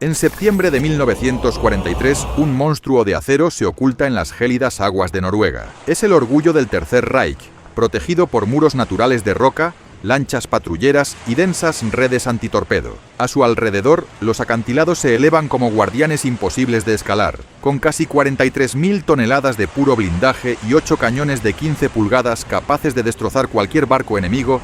En septiembre de 1943, un monstruo de acero se oculta en las gélidas aguas de Noruega. Es el orgullo del Tercer Reich, protegido por muros naturales de roca, lanchas patrulleras y densas redes antitorpedo. A su alrededor, los acantilados se elevan como guardianes imposibles de escalar. Con casi 43.000 toneladas de puro blindaje y 8 cañones de 15 pulgadas capaces de destrozar cualquier barco enemigo,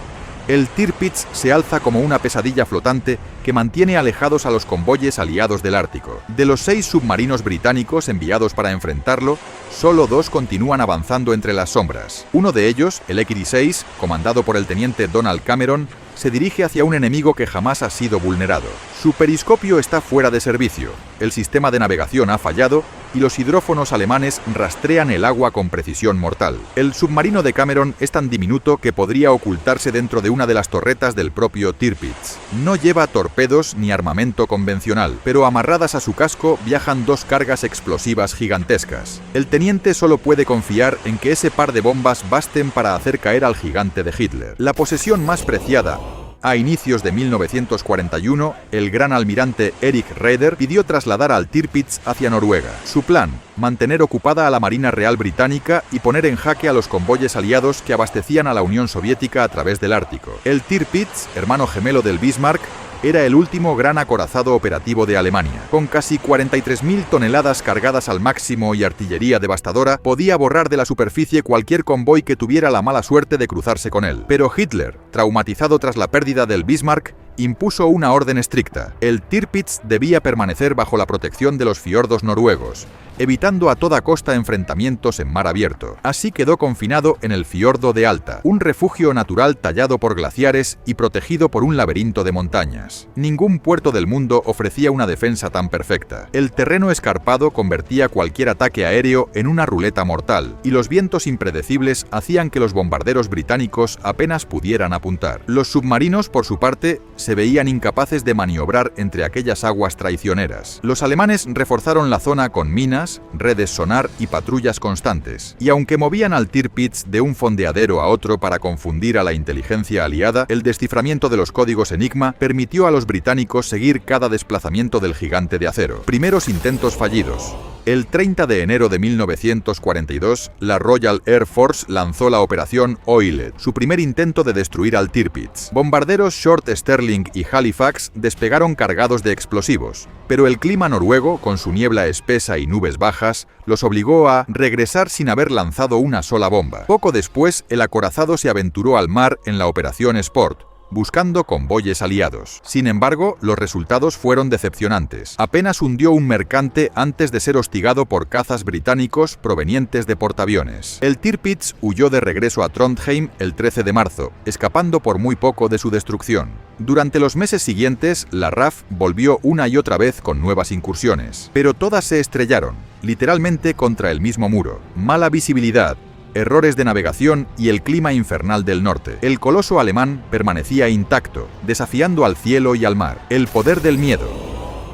el Tirpitz se alza como una pesadilla flotante que mantiene alejados a los convoyes aliados del Ártico. De los 6 submarinos británicos enviados para enfrentarlo, solo 2 continúan avanzando entre las sombras. Uno de ellos, el Equity-6, comandado por el teniente Donald Cameron, se dirige hacia un enemigo que jamás ha sido vulnerado. Su periscopio está fuera de servicio, el sistema de navegación ha fallado y los hidrófonos alemanes rastrean el agua con precisión mortal. El submarino de Cameron es tan diminuto que podría ocultarse dentro de una de las torretas del propio Tirpitz. No lleva torpedos ni armamento convencional, pero amarradas a su casco viajan 2 cargas explosivas gigantescas. El teniente solo puede confiar en que ese par de bombas basten para hacer caer al gigante de Hitler. La posesión más preciada. A inicios de 1941, el gran almirante Erik Raeder pidió trasladar al Tirpitz hacia Noruega. Su plan, mantener ocupada a la Marina Real Británica y poner en jaque a los convoyes aliados que abastecían a la Unión Soviética a través del Ártico. El Tirpitz, hermano gemelo del Bismarck, era el último gran acorazado operativo de Alemania. Con casi 43.000 toneladas cargadas al máximo y artillería devastadora, podía borrar de la superficie cualquier convoy que tuviera la mala suerte de cruzarse con él. Pero Hitler, traumatizado tras la pérdida del Bismarck, impuso una orden estricta. El Tirpitz debía permanecer bajo la protección de los fiordos noruegos, evitando a toda costa enfrentamientos en mar abierto. Así quedó confinado en el fiordo de Alta, un refugio natural tallado por glaciares y protegido por un laberinto de montañas. Ningún puerto del mundo ofrecía una defensa tan perfecta. El terreno escarpado convertía cualquier ataque aéreo en una ruleta mortal, y los vientos impredecibles hacían que los bombarderos británicos apenas pudieran apuntar. Los submarinos, por su parte, se veían incapaces de maniobrar entre aquellas aguas traicioneras. Los alemanes reforzaron la zona con minas, redes sonar y patrullas constantes. Y aunque movían al Tirpitz de un fondeadero a otro para confundir a la inteligencia aliada, el desciframiento de los códigos Enigma permitió a los británicos seguir cada desplazamiento del gigante de acero. Primeros intentos fallidos. El 30 de enero de 1942, la Royal Air Force lanzó la Operación Oilet, su primer intento de destruir al Tirpitz. Bombarderos Short Sterling y Halifax despegaron cargados de explosivos, pero el clima noruego, con su niebla espesa y nubes bajas, los obligó a regresar sin haber lanzado una sola bomba. Poco después, el acorazado se aventuró al mar en la Operación Sport, buscando convoyes aliados. Sin embargo, los resultados fueron decepcionantes. Apenas hundió un mercante antes de ser hostigado por cazas británicos provenientes de portaaviones. El Tirpitz huyó de regreso a Trondheim el 13 de marzo, escapando por muy poco de su destrucción. Durante los meses siguientes, la RAF volvió una y otra vez con nuevas incursiones, pero todas se estrellaron, literalmente contra el mismo muro. Mala visibilidad, errores de navegación y el clima infernal del norte. El coloso alemán permanecía intacto, desafiando al cielo y al mar. El poder del miedo.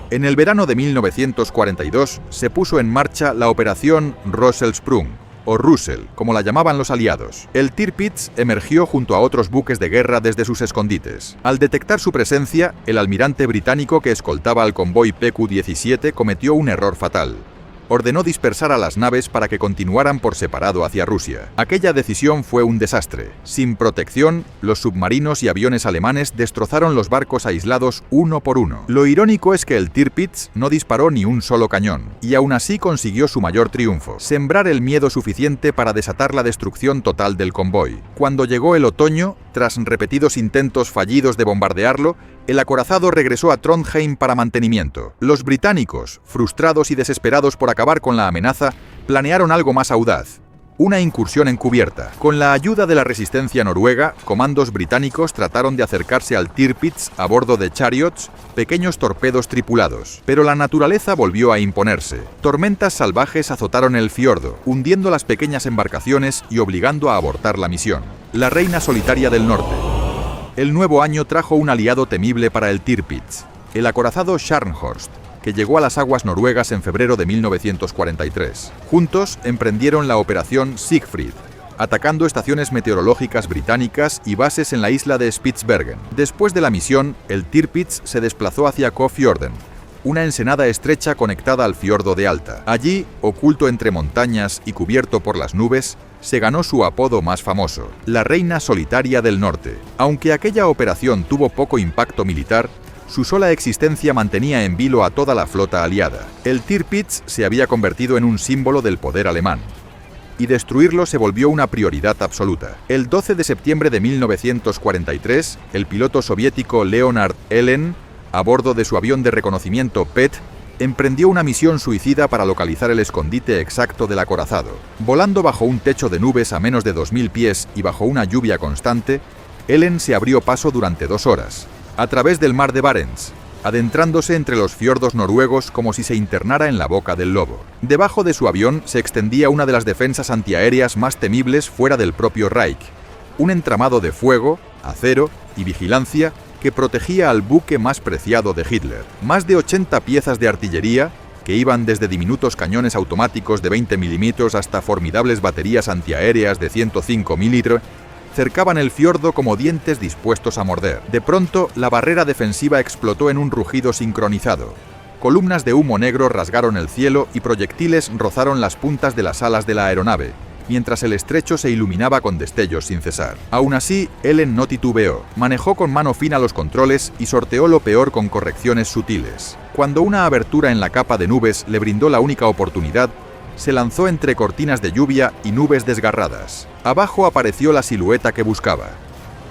En el verano de 1942 se puso en marcha la Operación Russelsprung, o Russell, como la llamaban los aliados. El Tirpitz emergió junto a otros buques de guerra desde sus escondites. Al detectar su presencia, el almirante británico que escoltaba al convoy PQ-17 cometió un error fatal. Ordenó dispersar a las naves para que continuaran por separado hacia Rusia. Aquella decisión fue un desastre. Sin protección, los submarinos y aviones alemanes destrozaron los barcos aislados uno por uno. Lo irónico es que el Tirpitz no disparó ni un solo cañón, y aún así consiguió su mayor triunfo: sembrar el miedo suficiente para desatar la destrucción total del convoy. Cuando llegó el otoño, tras repetidos intentos fallidos de bombardearlo, el acorazado regresó a Trondheim para mantenimiento. Los británicos, frustrados y desesperados por acabar con la amenaza, planearon algo más audaz: una incursión encubierta. Con la ayuda de la resistencia noruega, comandos británicos trataron de acercarse al Tirpitz a bordo de chariots, pequeños torpedos tripulados. Pero la naturaleza volvió a imponerse. Tormentas salvajes azotaron el fiordo, hundiendo las pequeñas embarcaciones y obligando a abortar la misión. La reina solitaria del norte. El nuevo año trajo un aliado temible para el Tirpitz: el acorazado Scharnhorst, que llegó a las aguas noruegas en febrero de 1943. Juntos emprendieron la Operación Siegfried, atacando estaciones meteorológicas británicas y bases en la isla de Spitsbergen. Después de la misión, el Tirpitz se desplazó hacia Kåfjorden, una ensenada estrecha conectada al fiordo de Alta. Allí, oculto entre montañas y cubierto por las nubes, se ganó su apodo más famoso, la Reina Solitaria del Norte. Aunque aquella operación tuvo poco impacto militar, su sola existencia mantenía en vilo a toda la flota aliada. El Tirpitz se había convertido en un símbolo del poder alemán, y destruirlo se volvió una prioridad absoluta. El 12 de septiembre de 1943, el piloto soviético Leonard Ellen, a bordo de su avión de reconocimiento PET, emprendió una misión suicida para localizar el escondite exacto del acorazado. Volando bajo un techo de nubes a menos de 2000 pies y bajo una lluvia constante, Ellen se abrió paso durante 2 horas, a través del mar de Barents, adentrándose entre los fiordos noruegos como si se internara en la boca del lobo. Debajo de su avión se extendía una de las defensas antiaéreas más temibles fuera del propio Reich, un entramado de fuego, acero y vigilancia que protegía al buque más preciado de Hitler. Más de 80 piezas de artillería, que iban desde diminutos cañones automáticos de 20 milímetros hasta formidables baterías antiaéreas de 105 milímetros, cercaban el fiordo como dientes dispuestos a morder. De pronto, la barrera defensiva explotó en un rugido sincronizado. Columnas de humo negro rasgaron el cielo y proyectiles rozaron las puntas de las alas de la aeronave, mientras el estrecho se iluminaba con destellos sin cesar. Aún así, Ellen no titubeó. Manejó con mano fina los controles y sorteó lo peor con correcciones sutiles. Cuando una abertura en la capa de nubes le brindó la única oportunidad, se lanzó entre cortinas de lluvia y nubes desgarradas. Abajo apareció la silueta que buscaba: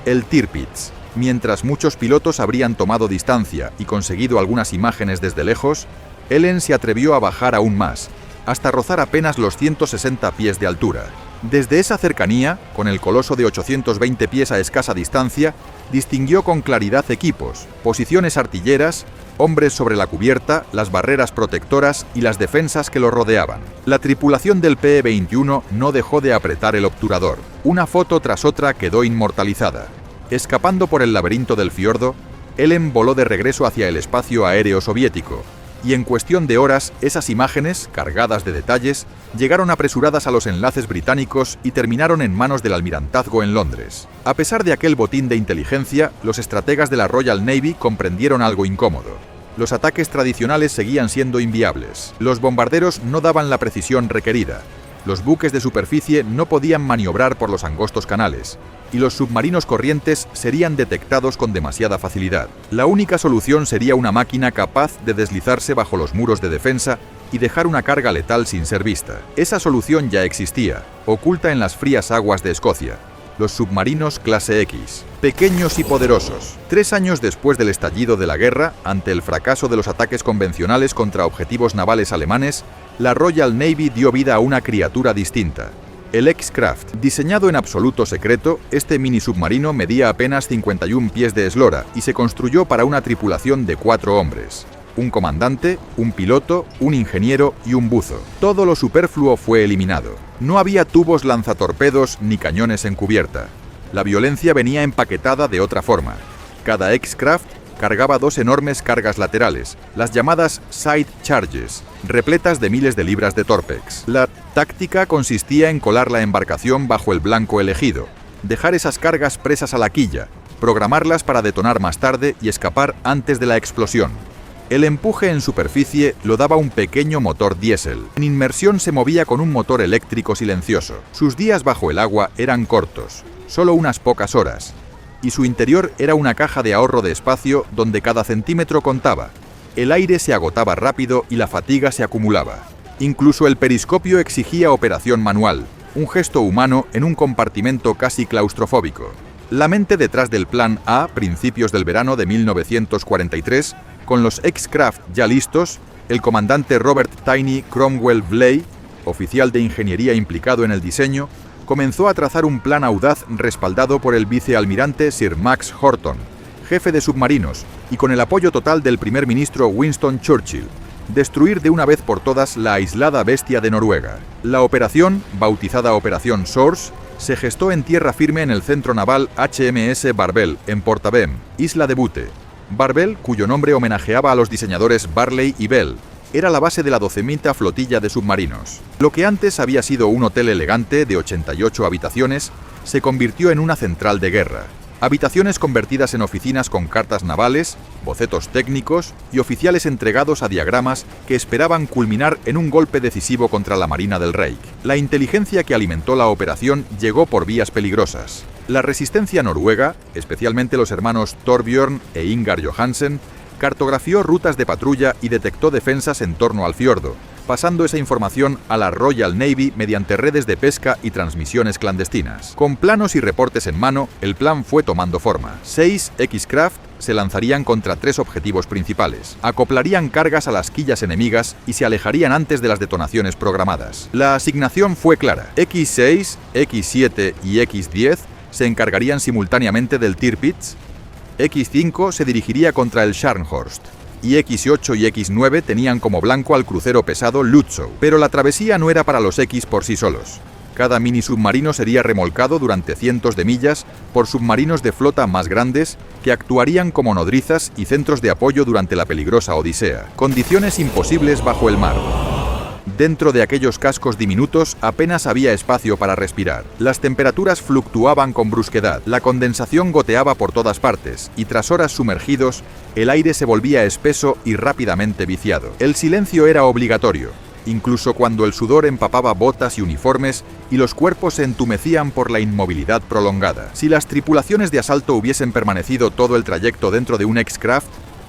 el Tirpitz. Mientras muchos pilotos habrían tomado distancia y conseguido algunas imágenes desde lejos, Ellen se atrevió a bajar aún más, hasta rozar apenas los 160 pies de altura. Desde esa cercanía, con el coloso de 820 pies a escasa distancia, distinguió con claridad equipos, posiciones artilleras, hombres sobre la cubierta, las barreras protectoras y las defensas que lo rodeaban. La tripulación del PE-21 no dejó de apretar el obturador. Una foto tras otra quedó inmortalizada. Escapando por el laberinto del fiordo, Ellen voló de regreso hacia el espacio aéreo soviético, y en cuestión de horas, esas imágenes, cargadas de detalles, llegaron apresuradas a los enlaces británicos y terminaron en manos del almirantazgo en Londres. A pesar de aquel botín de inteligencia, los estrategas de la Royal Navy comprendieron algo incómodo. Los ataques tradicionales seguían siendo inviables. Los bombarderos no daban la precisión requerida. Los buques de superficie no podían maniobrar por los angostos canales, y los submarinos corrientes serían detectados con demasiada facilidad. La única solución sería una máquina capaz de deslizarse bajo los muros de defensa y dejar una carga letal sin ser vista. Esa solución ya existía, oculta en las frías aguas de Escocia: los submarinos clase X, pequeños y poderosos. 3 años después del estallido de la guerra, ante el fracaso de los ataques convencionales contra objetivos navales alemanes, la Royal Navy dio vida a una criatura distinta: el X-Craft. Diseñado en absoluto secreto, este mini submarino medía apenas 51 pies de eslora y se construyó para una tripulación de 4 hombres: un comandante, un piloto, un ingeniero y un buzo. Todo lo superfluo fue eliminado. No había tubos lanzatorpedos ni cañones en cubierta. La violencia venía empaquetada de otra forma. Cada X-Craft cargaba 2 enormes cargas laterales, las llamadas side charges, repletas de miles de libras de Torpex. La táctica consistía en colar la embarcación bajo el blanco elegido, dejar esas cargas presas a la quilla, programarlas para detonar más tarde y escapar antes de la explosión. El empuje en superficie lo daba un pequeño motor diésel. En inmersión se movía con un motor eléctrico silencioso. Sus días bajo el agua eran cortos, solo unas pocas horas, y su interior era una caja de ahorro de espacio donde cada centímetro contaba. El aire se agotaba rápido y la fatiga se acumulaba. Incluso el periscopio exigía operación manual, un gesto humano en un compartimento casi claustrofóbico. La mente detrás del Plan A, principios del verano de 1943, con los X-Craft ya listos, el comandante Robert Tiny Cromwell Bley, oficial de ingeniería implicado en el diseño, comenzó a trazar un plan audaz respaldado por el vicealmirante Sir Max Horton, jefe de submarinos, y con el apoyo total del primer ministro Winston Churchill: destruir de una vez por todas la aislada bestia de Noruega. La operación, bautizada Operación Source, se gestó en tierra firme en el centro naval HMS Barbel, en Portavem, isla de Bute. Barbel, cuyo nombre homenajeaba a los diseñadores Barley y Bell, era la base de la 12.000ª flotilla de submarinos. Lo que antes había sido un hotel elegante de 88 habitaciones se convirtió en una central de guerra. Habitaciones convertidas en oficinas con cartas navales, bocetos técnicos y oficiales entregados a diagramas que esperaban culminar en un golpe decisivo contra la Marina del Reich. La inteligencia que alimentó la operación llegó por vías peligrosas. La resistencia noruega, especialmente los hermanos Torbjörn e Ingar Johansen, cartografió rutas de patrulla y detectó defensas en torno al fiordo, pasando esa información a la Royal Navy mediante redes de pesca y transmisiones clandestinas. Con planos y reportes en mano, el plan fue tomando forma. 6 X-Craft se lanzarían contra 3 objetivos principales. Acoplarían cargas a las quillas enemigas y se alejarían antes de las detonaciones programadas. La asignación fue clara. X6, X7 y X10 se encargarían simultáneamente del Tirpitz. X5 se dirigiría contra el Scharnhorst. Y X8 y X9 tenían como blanco al crucero pesado Lützow. Pero la travesía no era para los X por sí solos. Cada mini submarino sería remolcado durante cientos de millas por submarinos de flota más grandes que actuarían como nodrizas y centros de apoyo durante la peligrosa odisea. Condiciones imposibles bajo el mar. Dentro de aquellos cascos diminutos apenas había espacio para respirar. Las temperaturas fluctuaban con brusquedad, la condensación goteaba por todas partes, y tras horas sumergidos, el aire se volvía espeso y rápidamente viciado. El silencio era obligatorio, incluso cuando el sudor empapaba botas y uniformes y los cuerpos se entumecían por la inmovilidad prolongada. Si las tripulaciones de asalto hubiesen permanecido todo el trayecto dentro de un X-Craft,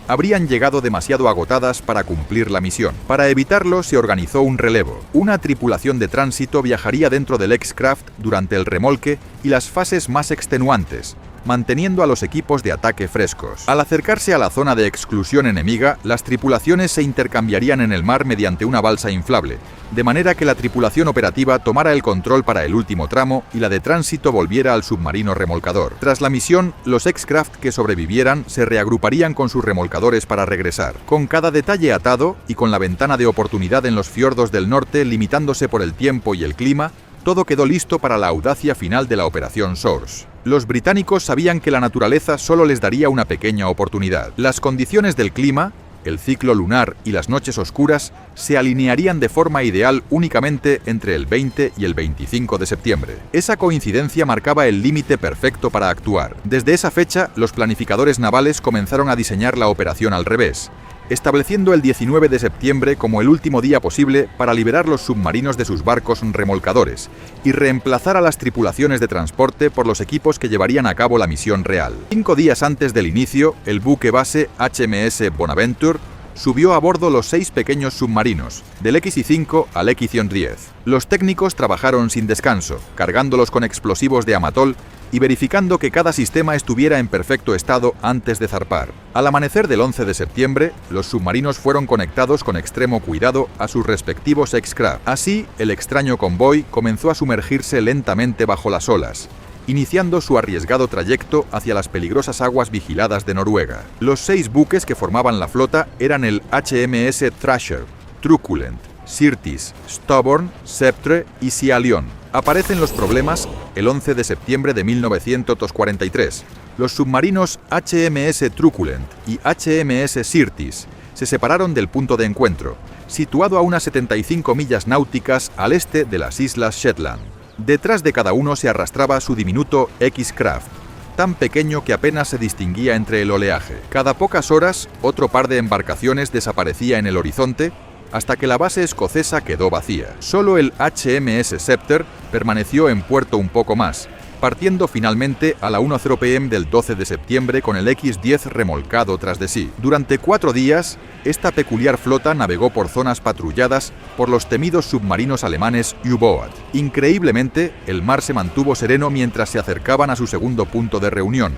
habrían llegado demasiado agotadas para cumplir la misión. Para evitarlo, se organizó un relevo. Una tripulación de tránsito viajaría dentro del X-Craft durante el remolque y las fases más extenuantes, manteniendo a los equipos de ataque frescos. Al acercarse a la zona de exclusión enemiga, las tripulaciones se intercambiarían en el mar mediante una balsa inflable, de manera que la tripulación operativa tomara el control para el último tramo y la de tránsito volviera al submarino remolcador. Tras la misión, los X-Craft que sobrevivieran se reagruparían con sus remolcadores para regresar. Con cada detalle atado y con la ventana de oportunidad en los fiordos del norte limitándose por el tiempo y el clima, todo quedó listo para la audacia final de la Operación Source. Los británicos sabían que la naturaleza solo les daría una pequeña oportunidad. Las condiciones del clima, el ciclo lunar y las noches oscuras se alinearían de forma ideal únicamente entre el 20 y el 25 de septiembre. Esa coincidencia marcaba el límite perfecto para actuar. Desde esa fecha, los planificadores navales comenzaron a diseñar la operación al revés, estableciendo el 19 de septiembre como el último día posible para liberar los submarinos de sus barcos remolcadores y reemplazar a las tripulaciones de transporte por los equipos que llevarían a cabo la misión real. 5 días antes del inicio, el buque base HMS Bonaventure subió a bordo los 6 pequeños submarinos, del X-5 al X-10. Los técnicos trabajaron sin descanso, cargándolos con explosivos de amatol y verificando que cada sistema estuviera en perfecto estado antes de zarpar. Al amanecer del 11 de septiembre, los submarinos fueron conectados con extremo cuidado a sus respectivos X-Craft. Así, el extraño convoy comenzó a sumergirse lentamente bajo las olas, iniciando su arriesgado trayecto hacia las peligrosas aguas vigiladas de Noruega. Los 6 buques que formaban la flota eran el HMS Thrasher, Truculent, Syrtis, Stubborn, Sceptre y Sea Lion. Aparecen los problemas el 11 de septiembre de 1943. Los submarinos HMS Truculent y HMS Syrtis se separaron del punto de encuentro, situado a unas 75 millas náuticas al este de las Islas Shetland. Detrás de cada uno se arrastraba su diminuto X-Craft, tan pequeño que apenas se distinguía entre el oleaje. Cada pocas horas, otro par de embarcaciones desaparecía en el horizonte, hasta que la base escocesa quedó vacía. Solo el HMS Scepter permaneció en puerto un poco más, partiendo finalmente a la 1:00 p.m. del 12 de septiembre con el X-10 remolcado tras de sí. Durante 4 días, esta peculiar flota navegó por zonas patrulladas por los temidos submarinos alemanes U-Boat. Increíblemente, el mar se mantuvo sereno mientras se acercaban a su segundo punto de reunión,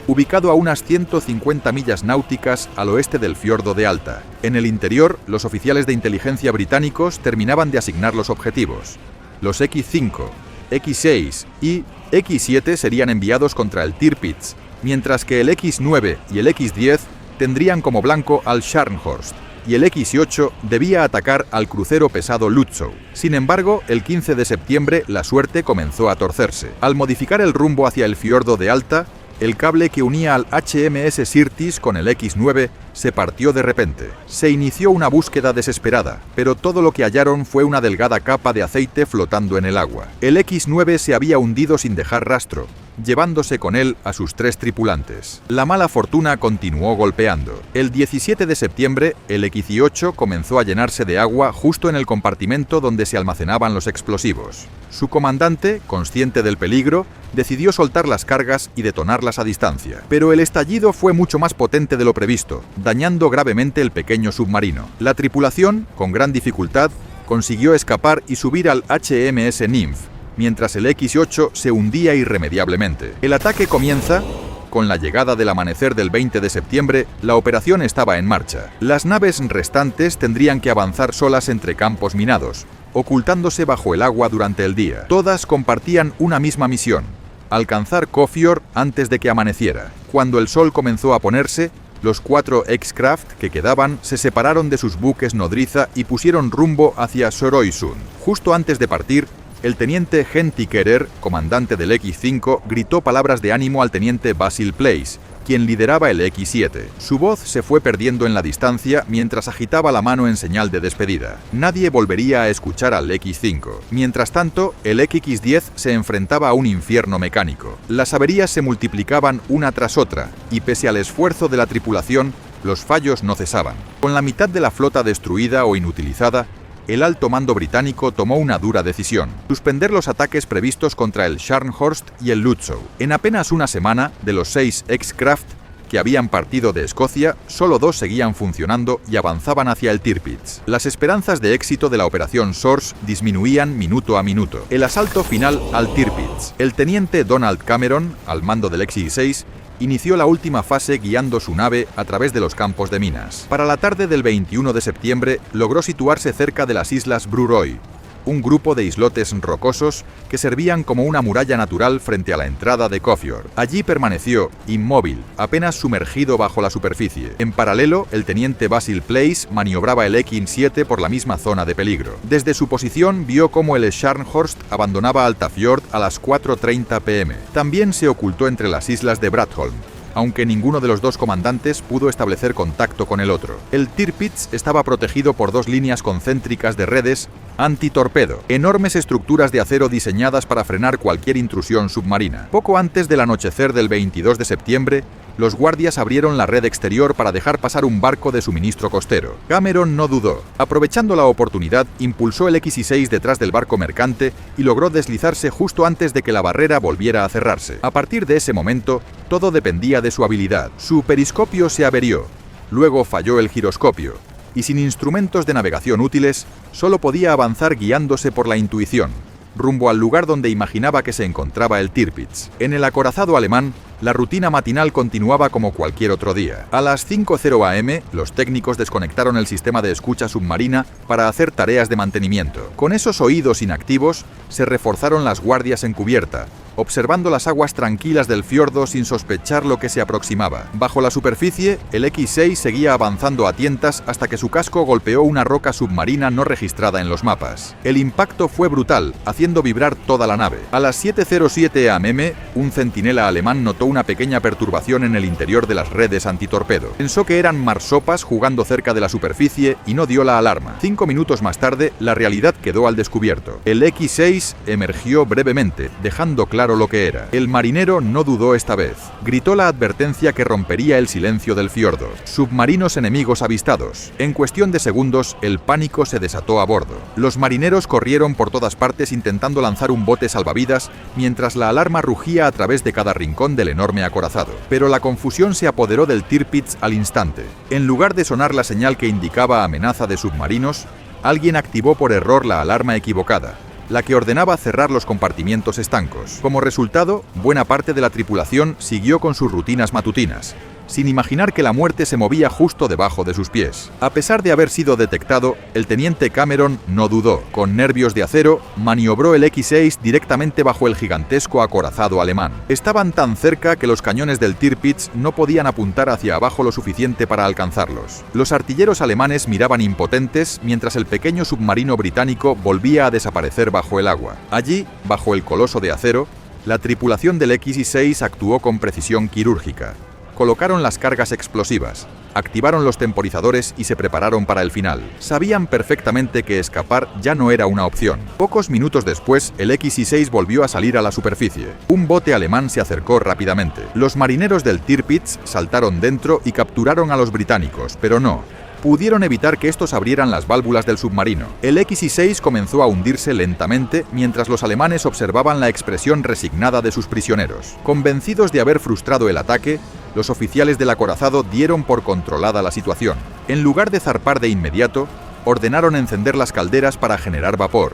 ubicado a unas 150 millas náuticas al oeste del fiordo de Alta. En el interior, los oficiales de inteligencia británicos terminaban de asignar los objetivos. Los X-5, X-6 y X-7 serían enviados contra el Tirpitz, mientras que el X-9 y el X-10 tendrían como blanco al Scharnhorst, y el X-8 debía atacar al crucero pesado Lützow. Sin embargo, el 15 de septiembre la suerte comenzó a torcerse. Al modificar el rumbo hacia el fiordo de Alta, el cable que unía al HMS Syrtis con el X-9 se partió de repente. Se inició una búsqueda desesperada, pero todo lo que hallaron fue una delgada capa de aceite flotando en el agua. El X-9 se había hundido sin dejar rastro, llevándose con él a sus 3 tripulantes. La mala fortuna continuó golpeando. El 17 de septiembre, el X-8 comenzó a llenarse de agua justo en el compartimento donde se almacenaban los explosivos. Su comandante, consciente del peligro, decidió soltar las cargas y detonarlas a distancia. Pero el estallido fue mucho más potente de lo previsto, dañando gravemente el pequeño submarino. La tripulación, con gran dificultad, consiguió escapar y subir al HMS Nymph, mientras el X-8 se hundía irremediablemente. El ataque comienza. Con la llegada del amanecer del 20 de septiembre, la operación estaba en marcha. Las naves restantes tendrían que avanzar solas entre campos minados, ocultándose bajo el agua durante el día. Todas compartían una misma misión: alcanzar Kofior antes de que amaneciera. Cuando el sol comenzó a ponerse, los 4 X-Craft que quedaban se separaron de sus buques nodriza y pusieron rumbo hacia Soroysund. Justo antes de partir, el teniente Henty Kerer, comandante del X-5, gritó palabras de ánimo al teniente Basil Place, quien lideraba el X-7. Su voz se fue perdiendo en la distancia mientras agitaba la mano en señal de despedida. Nadie volvería a escuchar al X-5. Mientras tanto, el X-10 se enfrentaba a un infierno mecánico. Las averías se multiplicaban una tras otra, y pese al esfuerzo de la tripulación, los fallos no cesaban. Con la mitad de la flota destruida o inutilizada, el alto mando británico tomó una dura decisión: suspender los ataques previstos contra el Scharnhorst y el Lützow. En apenas una semana, de los 6 X-Craft que habían partido de Escocia, solo 2 seguían funcionando y avanzaban hacia el Tirpitz. Las esperanzas de éxito de la operación Source disminuían minuto a minuto. El asalto final al Tirpitz. El teniente Donald Cameron, al mando del X-6, inició la última fase guiando su nave a través de los campos de minas. Para la tarde del 21 de septiembre logró situarse cerca de las islas Bruroy, un grupo de islotes rocosos que servían como una muralla natural frente a la entrada de Kofior. Allí permaneció, inmóvil, apenas sumergido bajo la superficie. En paralelo, el teniente Basil Place maniobraba el X-7 por la misma zona de peligro. Desde su posición vio cómo el Scharnhorst abandonaba Altafjord a las 4:30 p.m. También se ocultó entre las islas de Bradholm, aunque ninguno de los 2 comandantes pudo establecer contacto con el otro. El Tirpitz estaba protegido por 2 líneas concéntricas de redes antitorpedo, enormes estructuras de acero diseñadas para frenar cualquier intrusión submarina. Poco antes del anochecer del 22 de septiembre, los guardias abrieron la red exterior para dejar pasar un barco de suministro costero. Cameron no dudó. Aprovechando la oportunidad, impulsó el X-6 detrás del barco mercante y logró deslizarse justo antes de que la barrera volviera a cerrarse. A partir de ese momento, todo dependía de su habilidad. Su periscopio se averió, luego falló el giroscopio, y sin instrumentos de navegación útiles, solo podía avanzar guiándose por la intuición, rumbo al lugar donde imaginaba que se encontraba el Tirpitz. En el acorazado alemán, la rutina matinal continuaba como cualquier otro día. A las 5:00 am, los técnicos desconectaron el sistema de escucha submarina para hacer tareas de mantenimiento. Con esos oídos inactivos, se reforzaron las guardias en cubierta, observando las aguas tranquilas del fiordo sin sospechar lo que se aproximaba. Bajo la superficie, el X-6 seguía avanzando a tientas hasta que su casco golpeó una roca submarina no registrada en los mapas. El impacto fue brutal, haciendo vibrar toda la nave. A las 7:07 am, un centinela alemán notó una pequeña perturbación en el interior de las redes antitorpedo. Pensó que eran marsopas jugando cerca de la superficie y no dio la alarma. 5 minutos más tarde, la realidad quedó al descubierto. El X-6 emergió brevemente, dejando claro lo que era. El marinero no dudó esta vez. Gritó la advertencia que rompería el silencio del fiordo: submarinos enemigos avistados. En cuestión de segundos, el pánico se desató a bordo. Los marineros corrieron por todas partes intentando lanzar un bote salvavidas, mientras la alarma rugía a través de cada rincón del enorme acorazado. Pero la confusión se apoderó del Tirpitz al instante. En lugar de sonar la señal que indicaba amenaza de submarinos, alguien activó por error la alarma equivocada, la que ordenaba cerrar los compartimientos estancos. Como resultado, buena parte de la tripulación siguió con sus rutinas matutinas, sin imaginar que la muerte se movía justo debajo de sus pies. A pesar de haber sido detectado, el teniente Cameron no dudó. Con nervios de acero, maniobró el X-6 directamente bajo el gigantesco acorazado alemán. Estaban tan cerca que los cañones del Tirpitz no podían apuntar hacia abajo lo suficiente para alcanzarlos. Los artilleros alemanes miraban impotentes mientras el pequeño submarino británico volvía a desaparecer bajo el agua. Allí, bajo el coloso de acero, la tripulación del X-6 actuó con precisión quirúrgica. colocaron las cargas explosivas, activaron los temporizadores y se prepararon para el final. Sabían perfectamente que escapar ya no era una opción. Pocos minutos después, el X-6 volvió a salir a la superficie. Un bote alemán se acercó rápidamente. Los marineros del Tirpitz saltaron dentro y capturaron a los británicos, pero no pudieron evitar que estos abrieran las válvulas del submarino. El X-6 comenzó a hundirse lentamente mientras los alemanes observaban la expresión resignada de sus prisioneros. Convencidos de haber frustrado el ataque, los oficiales del acorazado dieron por controlada la situación. En lugar de zarpar de inmediato, ordenaron encender las calderas para generar vapor,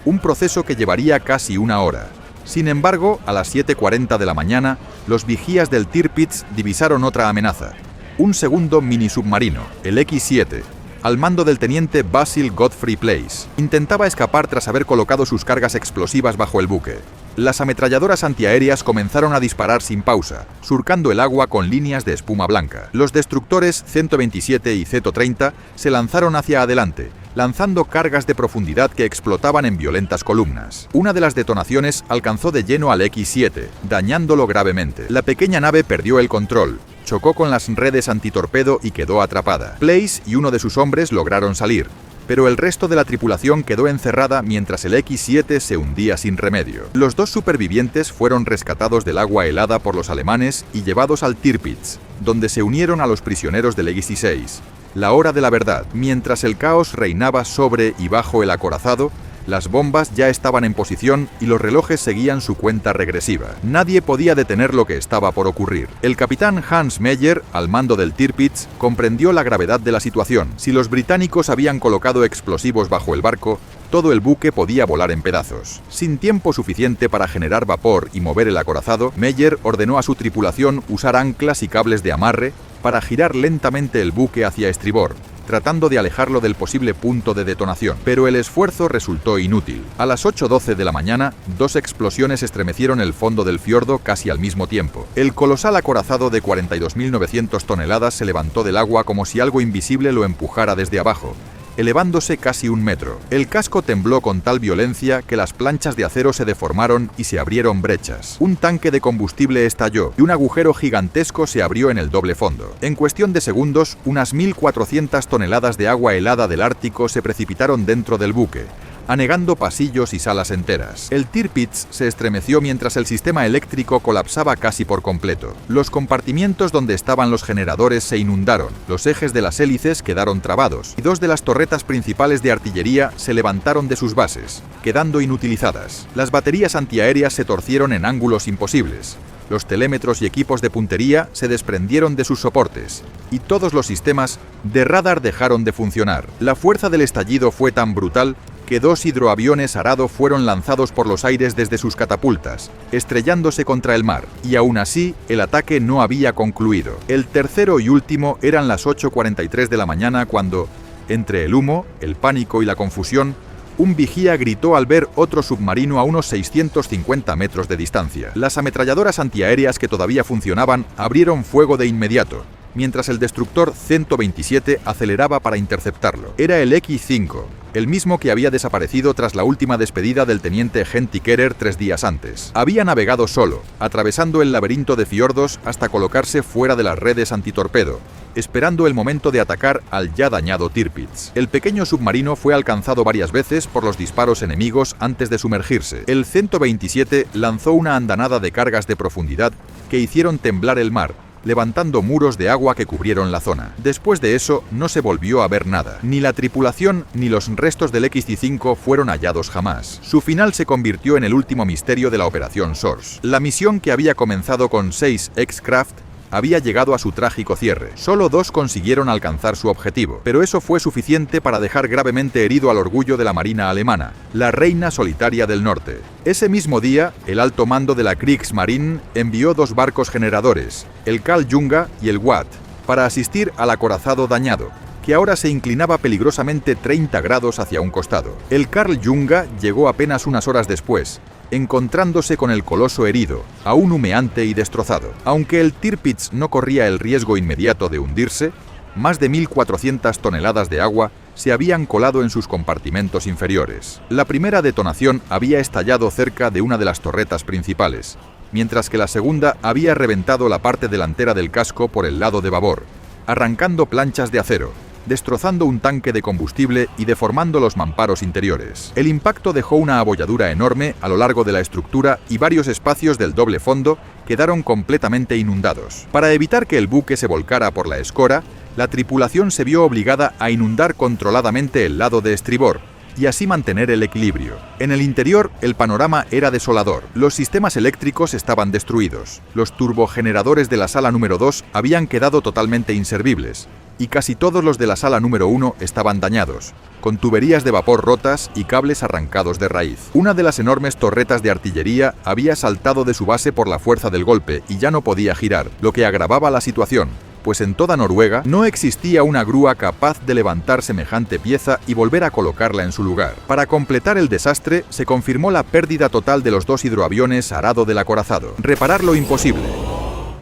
un proceso que llevaría casi una hora. Sin embargo, a las 7:40 de la mañana, los vigías del Tirpitz divisaron otra amenaza. Un segundo mini submarino, el X-7, al mando del teniente Basil Godfrey Place. Intentaba escapar tras haber colocado sus cargas explosivas bajo el buque. Las ametralladoras antiaéreas comenzaron a disparar sin pausa, surcando el agua con líneas de espuma blanca. Los destructores 127 y Z-30 se lanzaron hacia adelante, lanzando cargas de profundidad que explotaban en violentas columnas. Una de las detonaciones alcanzó de lleno al X-7, dañándolo gravemente. La pequeña nave perdió el control, chocó con las redes antitorpedo y quedó atrapada. Place y uno de sus hombres lograron salir, pero el resto de la tripulación quedó encerrada mientras el X-7 se hundía sin remedio. Los dos supervivientes fueron rescatados del agua helada por los alemanes y llevados al Tirpitz, donde se unieron a los prisioneros del X-6. La hora de la verdad. Mientras el caos reinaba sobre y bajo el acorazado, las bombas ya estaban en posición y los relojes seguían su cuenta regresiva. Nadie podía detener lo que estaba por ocurrir. El capitán Hans Meyer, al mando del Tirpitz, comprendió la gravedad de la situación. Si los británicos habían colocado explosivos bajo el barco, todo el buque podía volar en pedazos. Sin tiempo suficiente para generar vapor y mover el acorazado, Meyer ordenó a su tripulación usar anclas y cables de amarre para girar lentamente el buque hacia estribor, tratando de alejarlo del posible punto de detonación. Pero el esfuerzo resultó inútil. A las 8:12 de la mañana, dos explosiones estremecieron el fondo del fiordo casi al mismo tiempo. El colosal acorazado de 42.900 toneladas se levantó del agua como si algo invisible lo empujara desde abajo, elevándose casi 1 metro. El casco tembló con tal violencia que las planchas de acero se deformaron y se abrieron brechas. Un tanque de combustible estalló y un agujero gigantesco se abrió en el doble fondo. En cuestión de segundos, unas 1.400 toneladas de agua helada del Ártico se precipitaron dentro del buque, anegando pasillos y salas enteras. El Tirpitz se estremeció mientras el sistema eléctrico colapsaba casi por completo. Los compartimientos donde estaban los generadores se inundaron, los ejes de las hélices quedaron trabados, y dos de las torretas principales de artillería se levantaron de sus bases, quedando inutilizadas. Las baterías antiaéreas se torcieron en ángulos imposibles. Los telémetros y equipos de puntería se desprendieron de sus soportes, y todos los sistemas de radar dejaron de funcionar. La fuerza del estallido fue tan brutal que dos hidroaviones Arado fueron lanzados por los aires desde sus catapultas, estrellándose contra el mar, y aún así, el ataque no había concluido. El tercero y último eran las 8:43 de la mañana cuando, entre el humo, el pánico y la confusión, un vigía gritó al ver otro submarino a unos 650 metros de distancia. Las ametralladoras antiaéreas que todavía funcionaban abrieron fuego de inmediato, mientras el destructor 127 aceleraba para interceptarlo. Era el X-5, el mismo que había desaparecido tras la última despedida del teniente Henty Kerer 3 días antes. Había navegado solo, atravesando el laberinto de fiordos hasta colocarse fuera de las redes antitorpedo, esperando el momento de atacar al ya dañado Tirpitz. El pequeño submarino fue alcanzado varias veces por los disparos enemigos antes de sumergirse. El 127 lanzó una andanada de cargas de profundidad que hicieron temblar el mar, levantando muros de agua que cubrieron la zona. Después de eso, no se volvió a ver nada. Ni la tripulación ni los restos del X-5 fueron hallados jamás. Su final se convirtió en el último misterio de la Operación Source. La misión, que había comenzado con 6 X-Craft, había llegado a su trágico cierre. Solo 2 consiguieron alcanzar su objetivo, pero eso fue suficiente para dejar gravemente herido al orgullo de la Marina alemana, la Reina Solitaria del Norte. Ese mismo día, el alto mando de la Kriegsmarine envió 2 barcos generadores, el Karl Junga y el Watt, para asistir al acorazado dañado, que ahora se inclinaba peligrosamente 30 grados hacia un costado. El Karl Junga llegó apenas unas horas después, encontrándose con el coloso herido, aún humeante y destrozado. Aunque el Tirpitz no corría el riesgo inmediato de hundirse, más de 1.400 toneladas de agua se habían colado en sus compartimentos inferiores. La primera detonación había estallado cerca de una de las torretas principales, mientras que la segunda había reventado la parte delantera del casco por el lado de babor, arrancando planchas de acero, destrozando un tanque de combustible y deformando los mamparos interiores. El impacto dejó una abolladura enorme a lo largo de la estructura y varios espacios del doble fondo quedaron completamente inundados. Para evitar que el buque se volcara por la escora, la tripulación se vio obligada a inundar controladamente el lado de estribor, y así mantener el equilibrio. En el interior, el panorama era desolador. Los sistemas eléctricos estaban destruidos. Los turbogeneradores de la sala número 2 habían quedado totalmente inservibles, y casi todos los de la sala número 1 estaban dañados, con tuberías de vapor rotas y cables arrancados de raíz. Una de las enormes torretas de artillería había saltado de su base por la fuerza del golpe y ya no podía girar, lo que agravaba la situación, pues en toda Noruega no existía una grúa capaz de levantar semejante pieza y volver a colocarla en su lugar. Para completar el desastre, se confirmó la pérdida total de los 2 hidroaviones Arado del acorazado. Reparar lo imposible.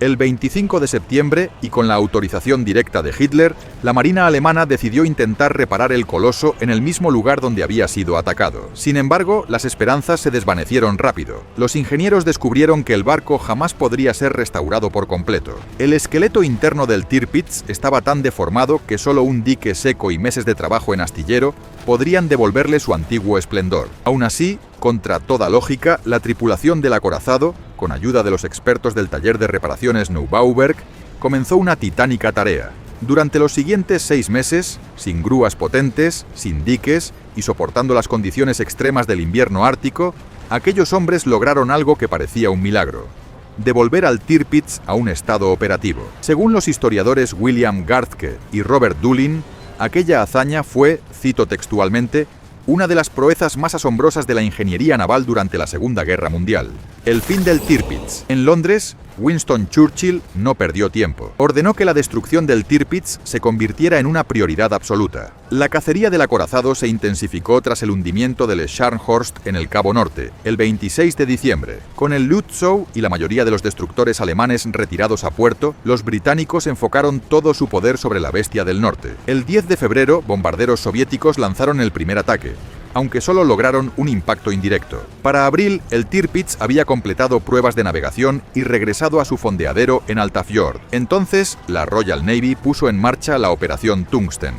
El 25 de septiembre, y con la autorización directa de Hitler, la Marina alemana decidió intentar reparar el Coloso en el mismo lugar donde había sido atacado. Sin embargo, las esperanzas se desvanecieron rápido. Los ingenieros descubrieron que el barco jamás podría ser restaurado por completo. El esqueleto interno del Tirpitz estaba tan deformado que solo un dique seco y meses de trabajo en astillero podrían devolverle su antiguo esplendor. Aún así, contra toda lógica, la tripulación del acorazado, con ayuda de los expertos del taller de reparaciones Neubauberg, comenzó una titánica tarea. Durante los siguientes 6 meses, sin grúas potentes, sin diques y soportando las condiciones extremas del invierno ártico, aquellos hombres lograron algo que parecía un milagro: devolver al Tirpitz a un estado operativo. Según los historiadores William Gartke y Robert Dulin, aquella hazaña fue, cito textualmente, una de las proezas más asombrosas de la ingeniería naval durante la Segunda Guerra Mundial. El fin del Tirpitz. En Londres, Winston Churchill no perdió tiempo. Ordenó que la destrucción del Tirpitz se convirtiera en una prioridad absoluta. La cacería del acorazado se intensificó tras el hundimiento del Scharnhorst en el Cabo Norte, el 26 de diciembre. Con el Lützow y la mayoría de los destructores alemanes retirados a puerto, los británicos enfocaron todo su poder sobre la Bestia del Norte. El 10 de febrero, bombarderos soviéticos lanzaron el primer ataque, aunque solo lograron un impacto indirecto. Para abril, el Tirpitz había completado pruebas de navegación y regresado a su fondeadero en Altafjord. Entonces, la Royal Navy puso en marcha la Operación Tungsten,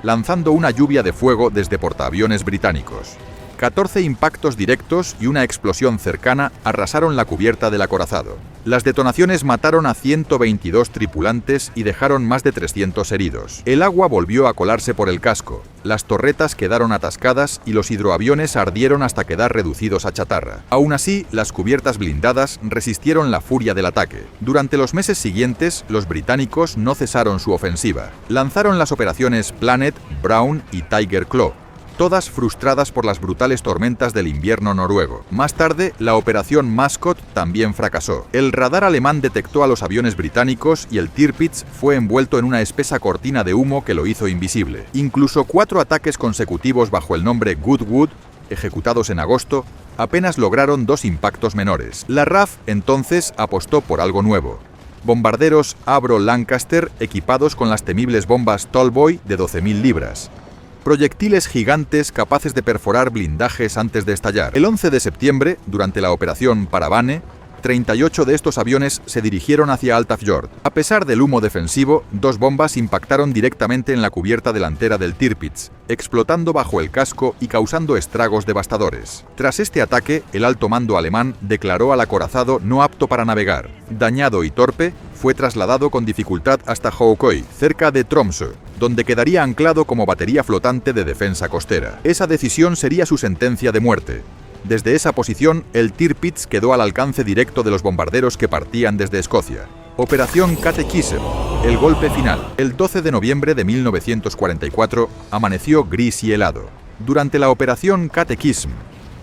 lanzando una lluvia de fuego desde portaaviones británicos. 14 impactos directos y una explosión cercana arrasaron la cubierta del acorazado. Las detonaciones mataron a 122 tripulantes y dejaron más de 300 heridos. El agua volvió a colarse por el casco, las torretas quedaron atascadas y los hidroaviones ardieron hasta quedar reducidos a chatarra. Aún así, las cubiertas blindadas resistieron la furia del ataque. Durante los meses siguientes, los británicos no cesaron su ofensiva. Lanzaron las operaciones Planet, Brown y Tiger Claw, todas frustradas por las brutales tormentas del invierno noruego. Más tarde, la operación Mascot también fracasó. El radar alemán detectó a los aviones británicos y el Tirpitz fue envuelto en una espesa cortina de humo que lo hizo invisible. Incluso 4 ataques consecutivos bajo el nombre Goodwood, ejecutados en agosto, apenas lograron 2 impactos menores. La RAF entonces apostó por algo nuevo: bombarderos Avro Lancaster equipados con las temibles bombas Tallboy de 12.000 libras. Proyectiles gigantes capaces de perforar blindajes antes de estallar. El 11 de septiembre, durante la operación Paravane, 38 de estos aviones se dirigieron hacia Altafjord. A pesar del humo defensivo, 2 bombas impactaron directamente en la cubierta delantera del Tirpitz, explotando bajo el casco y causando estragos devastadores. Tras este ataque, el alto mando alemán declaró al acorazado no apto para navegar. Dañado y torpe, fue trasladado con dificultad hasta Haukøy, cerca de Tromsø, donde quedaría anclado como batería flotante de defensa costera. Esa decisión sería su sentencia de muerte. Desde esa posición, el Tirpitz quedó al alcance directo de los bombarderos que partían desde Escocia. Operación Catechism, el golpe final. El 12 de noviembre de 1944 amaneció gris y helado. Durante la Operación Catechism,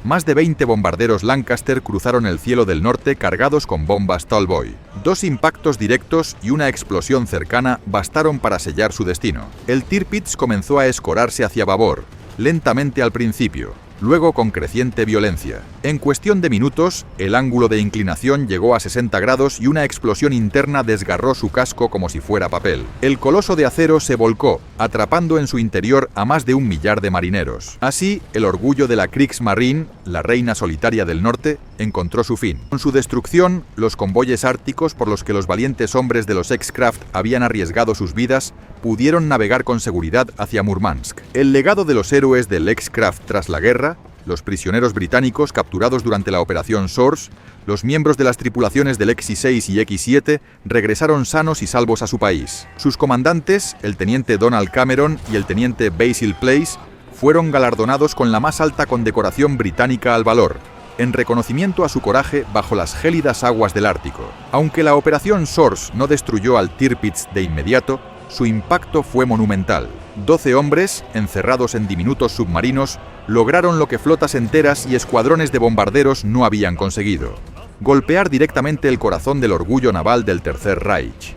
más de 20 bombarderos Lancaster cruzaron el cielo del norte cargados con bombas Tallboy. 2 impactos directos y una explosión cercana bastaron para sellar su destino. El Tirpitz comenzó a escorarse hacia babor, lentamente al principio, luego con creciente violencia. En cuestión de minutos, el ángulo de inclinación llegó a 60 grados y una explosión interna desgarró su casco como si fuera papel. El coloso de acero se volcó, atrapando en su interior a más de 1 millar de marineros. Así, el orgullo de la Kriegsmarine, la reina solitaria del norte, encontró su fin. Con su destrucción, los convoyes árticos por los que los valientes hombres de los X-Craft habían arriesgado sus vidas pudieron navegar con seguridad hacia Murmansk. El legado de los héroes del X-Craft tras la guerra, los prisioneros británicos capturados durante la Operación Source, los miembros de las tripulaciones del X-6 y X-7 regresaron sanos y salvos a su país. Sus comandantes, el teniente Donald Cameron y el teniente Basil Place, fueron galardonados con la más alta condecoración británica al valor, en reconocimiento a su coraje bajo las gélidas aguas del Ártico. Aunque la Operación Source no destruyó al Tirpitz de inmediato, su impacto fue monumental. 12 hombres, encerrados en diminutos submarinos, lograron lo que flotas enteras y escuadrones de bombarderos no habían conseguido: golpear directamente el corazón del orgullo naval del Tercer Reich.